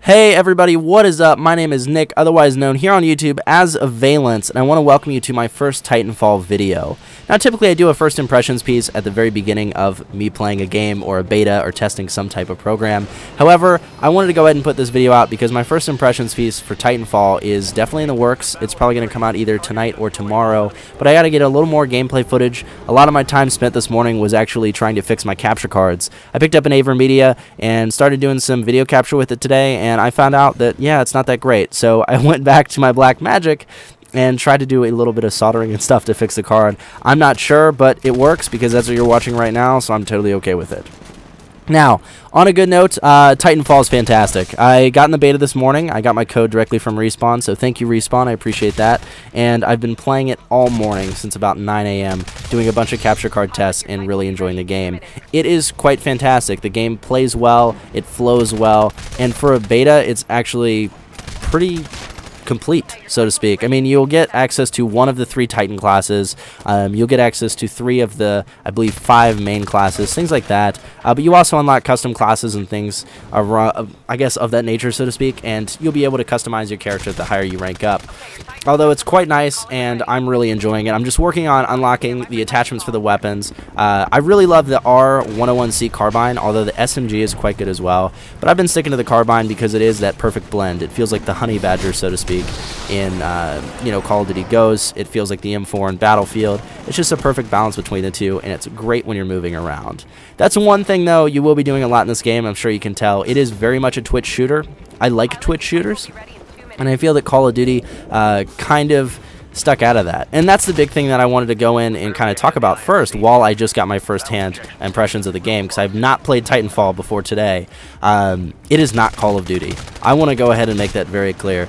Hey everybody, what is up? My name is Nick, otherwise known here on YouTube as Avialence, and I want to welcome you to my first Titanfall video. Now typically I do a first impressions piece at the very beginning of me playing a game or a beta or testing some type of program. However, I wanted to go ahead and put this video out because my first impressions piece for Titanfall is definitely in the works. It's probably going to come out either tonight or tomorrow, but I got to get a little more gameplay footage. A lot of my time spent this morning was actually trying to fix my capture cards. I picked up an Avialence and started doing some video capture with it today, and I found out that, yeah, it's not that great. So I went back to my black magic and tried to do a little bit of soldering and stuff to fix the card. I'm not sure, but it works because that's what you're watching right now, so I'm totally okay with it. Now, on a good note, Titanfall is fantastic. I got in the beta this morning. I got my code directly from Respawn, so thank you, Respawn. I appreciate that. And I've been playing it all morning since about 9 a.m., doing a bunch of capture card tests and really enjoying the game. It is quite fantastic. The game plays well, it flows well, and for a beta, it's actually pretty complete, so to speak. I mean, you'll get access to one of the 3 Titan classes. You'll get access to 3 of the, I believe, 5 main classes, things like that. But you also unlock custom classes and things, I guess, of that nature, so to speak, and you'll be able to customize your character the higher you rank up. Although it's quite nice, and I'm really enjoying it. I'm just working on unlocking the attachments for the weapons. I really love the R101C carbine, although the SMG is quite good as well. But I've been sticking to the carbine because it is that perfect blend. It feels like the honey badger, so to speak, in Call of Duty Ghosts. It feels like the M4 in Battlefield. It's just a perfect balance between the two, and it's great when you're moving around. That's one thing, though, you will be doing a lot in this game. I'm sure you can tell. It is very much a twitch shooter. I like twitch shooters, and I feel that Call of Duty kind of stuck out of that. And that's the big thing that I wanted to go in and kind of talk about first while I just got my first-hand impressions of the game, because I've not played Titanfall before today. It is not Call of Duty. I want to go ahead and make that very clear.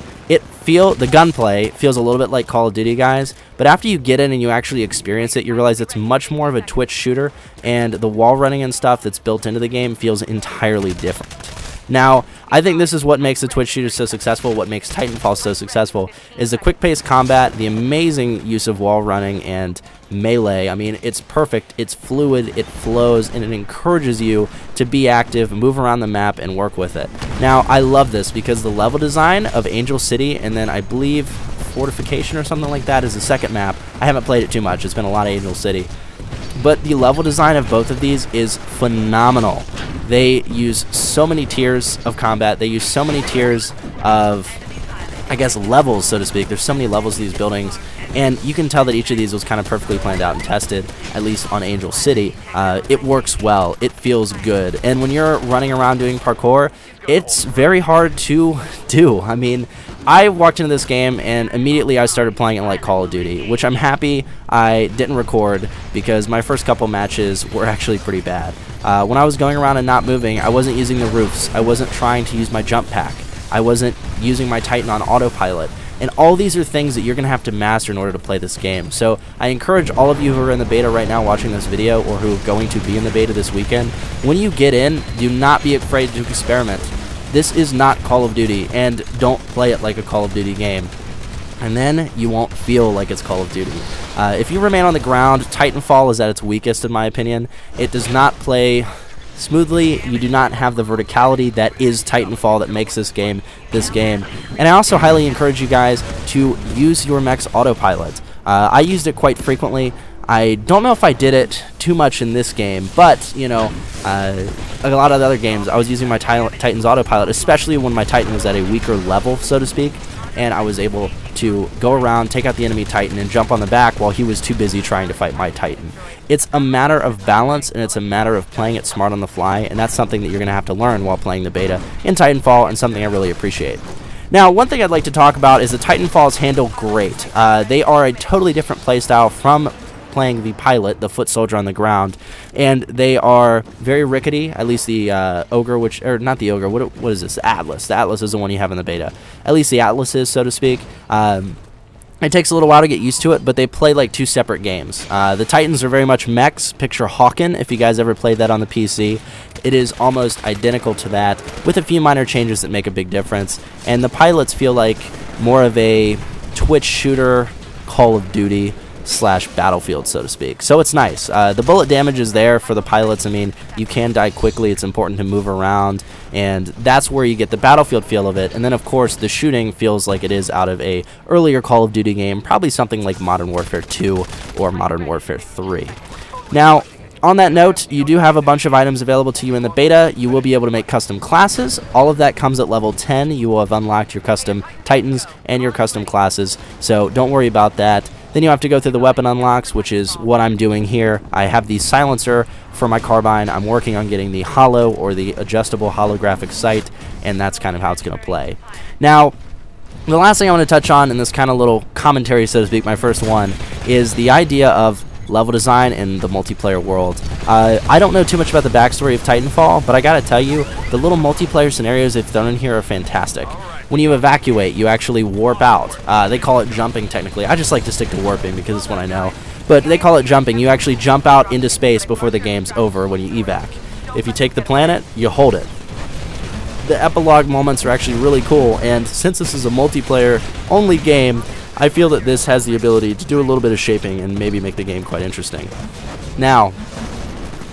The gunplay feels a little bit like Call of Duty, guys, but after you get in and you actually experience it, you realize it's much more of a twitch shooter, and the wall running and stuff that's built into the game feels entirely different. Now, I think this is what makes the twitch shooter so successful, what makes Titanfall so successful, is the quick-paced combat, the amazing use of wall running and melee. I mean, it's perfect, it's fluid, it flows, and it encourages you to be active, move around the map, and work with it. Now, I love this because the level design of Angel City, and then I believe Fortification or something like that is the second map. I haven't played it too much, it's been a lot of Angel City. But the level design of both of these is phenomenal. They use so many tiers of combat. They use so many tiers of, I guess, levels, so to speak. There's so many levels to these buildings, and you can tell that each of these was kind of perfectly planned out and tested, at least on Angel City. It works well. It feels good. And when you're running around doing parkour, it's very hard to do. I mean, I walked into this game and immediately I started playing it like Call of Duty, which I'm happy I didn't record because my first couple matches were actually pretty bad. When I was going around and not moving, I wasn't using the roofs. I wasn't trying to use my jump pack. I wasn't using my Titan on autopilot. And all these are things that you're going to have to master in order to play this game. So I encourage all of you who are in the beta right now watching this video, or who are going to be in the beta this weekend, when you get in, do not be afraid to experiment. This is not Call of Duty, and don't play it like a Call of Duty game. And then you won't feel like it's Call of Duty. If you remain on the ground, Titanfall is at its weakest, in my opinion. It does not play smoothly. You do not have the verticality that is Titanfall that makes this game. And I also highly encourage you guys to use your mech's autopilot. I used it quite frequently. I don't know if I did it too much in this game, but, you know, a lot of the other games, I was using my Titan's autopilot, especially when my Titan was at a weaker level, so to speak, and I was able to go around, take out the enemy Titan, and jump on the back while he was too busy trying to fight my Titan. It's a matter of balance, and it's a matter of playing it smart on the fly, and that's something that you're going to have to learn while playing the beta in Titanfall, and something I really appreciate. Now, one thing I'd like to talk about is the Titanfalls handle great. They are a totally different playstyle from playing the pilot, the foot soldier on the ground, and they are very rickety. At least the ogre, or not the ogre, what is this? The Atlas. The Atlas is the one you have in the beta. At least the Atlas is, so to speak. It takes a little while to get used to it, but they play like 2 separate games. The Titans are very much mechs. Picture Hawken, if you guys ever played that on the PC. It is almost identical to that, with a few minor changes that make a big difference. And the pilots feel like more of a twitch shooter, Call of Duty, battlefield, so to speak. So it's nice. The bullet damage is there for the pilots. I mean, you can die quickly. It's important to move around, and that's where you get the battlefield feel of it. And then, of course, the shooting feels like it is out of a earlier Call of Duty game, probably something like Modern Warfare 2 or Modern Warfare 3. Now, on that note, you do have a bunch of items available to you in the beta. You will be able to make custom classes. All of that comes at level 10. You will have unlocked your custom Titans and your custom classes, so don't worry about that. Then you have to go through the weapon unlocks, which is what I'm doing here. I have the silencer for my carbine. I'm working on getting the holo or the adjustable holographic sight, and that's kind of how it's going to play. Now, the last thing I want to touch on in this kind of little commentary, so to speak, my first one, is the idea of level design in the multiplayer world. I don't know too much about the backstory of Titanfall, but I gotta tell you, the little multiplayer scenarios they've thrown in here are fantastic. When you evacuate, you actually warp out. They call it jumping technically. I just like to stick to warping because it's what I know. But they call it jumping. You actually jump out into space before the game's over when you evac. If you take the planet, you hold it. The epilogue moments are actually really cool, and since this is a multiplayer only game, I feel that this has the ability to do a little bit of shaping and maybe make the game quite interesting. Now,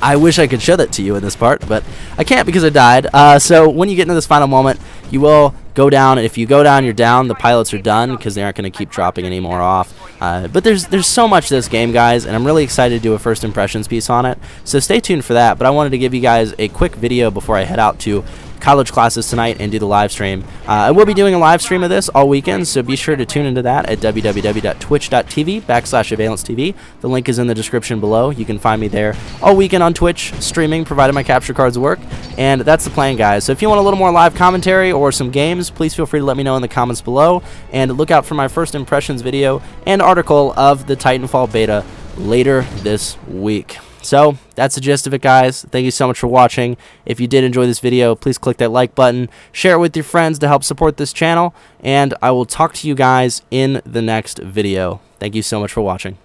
I wish I could show that to you in this part, but I can't because I died. So when you get into this final moment, you will go down. If you go down, you're down. The pilots are done because they aren't going to keep dropping any more off. But there's so much to this game, guys, and I'm really excited to do a first impressions piece on it. So stay tuned for that. But I wanted to give you guys a quick video before I head out to college classes tonight and do the live stream. I will be doing a live stream of this all weekend, so be sure to tune into that at www.twitch.tv/AvialenceTV. The link is in the description below. You can find me there all weekend on Twitch streaming, provided my capture cards work. And that's the plan, guys. So if you want a little more live commentary or some games, please feel free to let me know in the comments below. And look out for my first impressions video and article of the Titanfall beta later this week. So that's the gist of it, guys. Thank you so much for watching. If you did enjoy this video, please click that like button, share it with your friends to help support this channel, and I will talk to you guys in the next video. Thank you so much for watching.